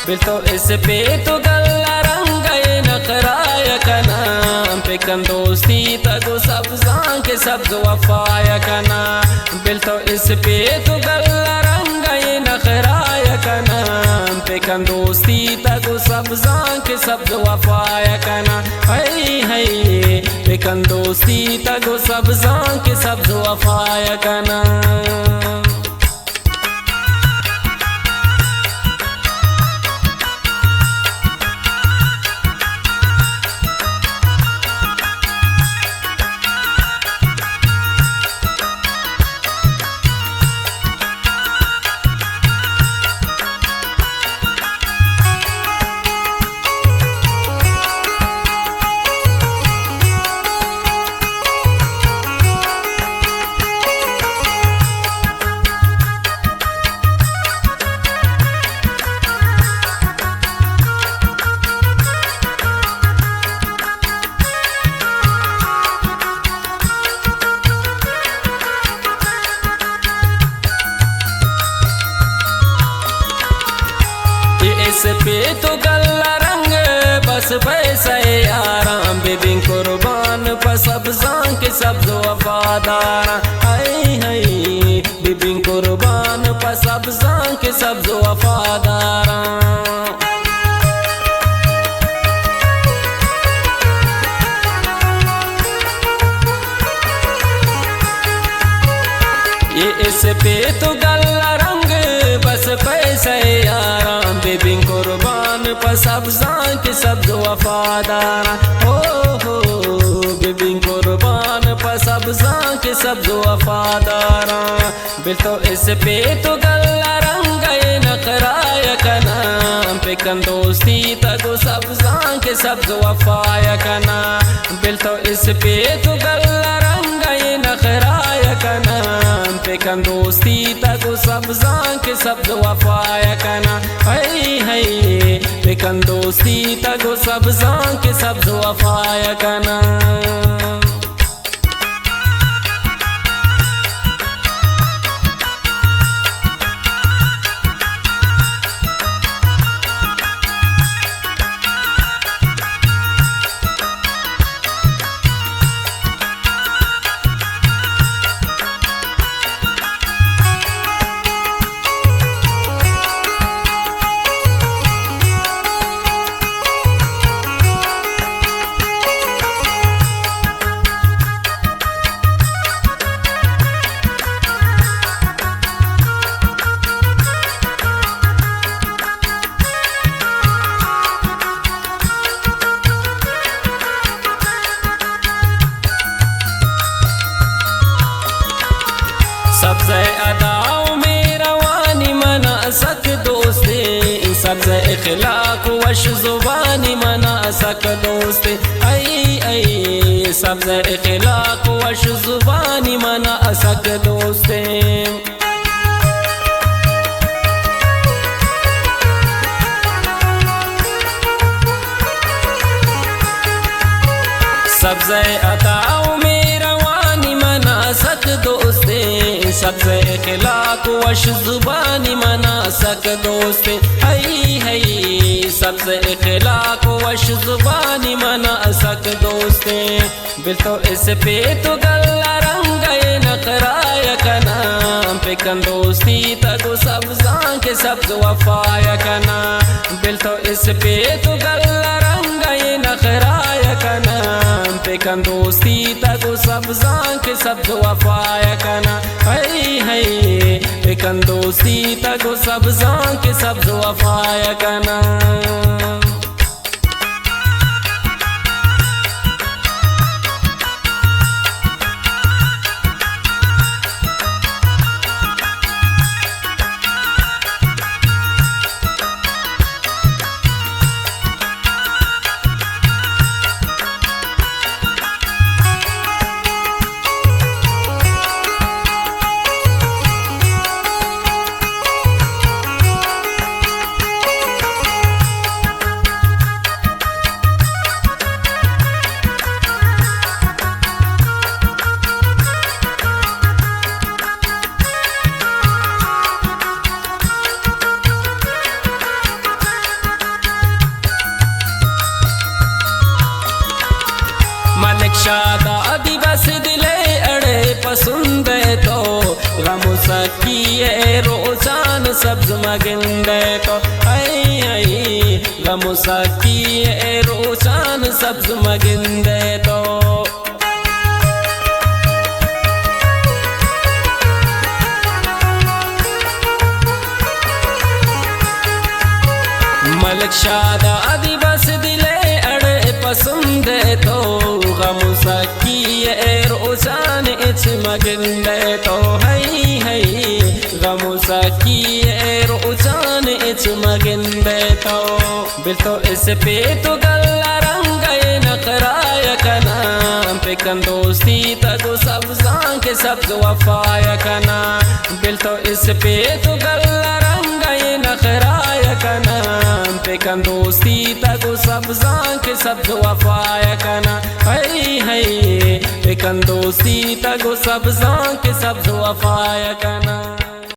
बिल्तो इस पे तो गल्ला रंग नखराया कना पेकन दोस्ती तगो सब के सब वफाया कना बिल्तो इस पे तो गल्ला रंग नखराया कना पेकन दोस्ती तगो सब के सब वफाया कना हई हई पेकन दोस्ती तगो सब के सब वफाया कना इस पे तो गल्ला रंग बस पैसा आराम बेबिन कुर्बान पर सब के सब वफादार आई हई बेबिन कुर्बान पर सब के सब वफादार ये इस पे तो गल्ला रंग बस पैसा आराम बेबिन कुर्बान पर सब के सब वफादार हो बेबिन कुर्बान पर सब के सब वफादार बिल्तो इस पे तो गल्ला रंग नखराया कना पेकन दोस्ती तगो सब के सब वफाया कना बिल्तो इस पे तो गल्ला रंग नखराया कना पेकन दोस्ती तगो सब के सब वफाया कना हई हई पेकन दोस्ती तगो सब के सब वफाया कना सबसे अदाओं में रवानी मना सक दोस्ते सबसे इखलाक वश जुबानी मना सक दोस्ते आई आई सबसे इखलाक वश जुबानी मना सक दोस्ते सबसे अदाओं में रवानी मना सक दोस्ते सबसे इखलाक वश जुबानी मना सक दोस्ते हई हई सबसे इखलाक वश जुबानी मना सक दोस्ते बिल्तो इस पे तो गल्ला रंग नखराया कना पेकन दोस्ती तगो सब के सब वफाया कना बिल्तो इस पे तो गल्ला रंग नखराया कना पेकन दोस्ती तगो सब के सब वफाया कना हई हई पेकन दोस्ती तगो सब के सब वफाया कना शादा दिवस दिले अड़े पसंद तो गम सकिए रोजान सब्ज मगिंदे तो आई गम सकिए रोजान सब्ज मगिंदे तो मलिक शादा दिवस दिले अड़े पसंद तो गम सकिए रोजान इच मगिंदे तो है गम सकिए रोजान इच मगिंदे तो बिल तो इस पे तो गल्ला रंग नखराय कना पिकन दोस्ती तगो सब जान के सब वफाय कना बिल तो इस पे तो गल्ला रंग नखराय कना पिकन दोस्ती तगो सब जान के सब वफाय कना है पिकन दोस्ती तगो सब जान के सब वफाय कना।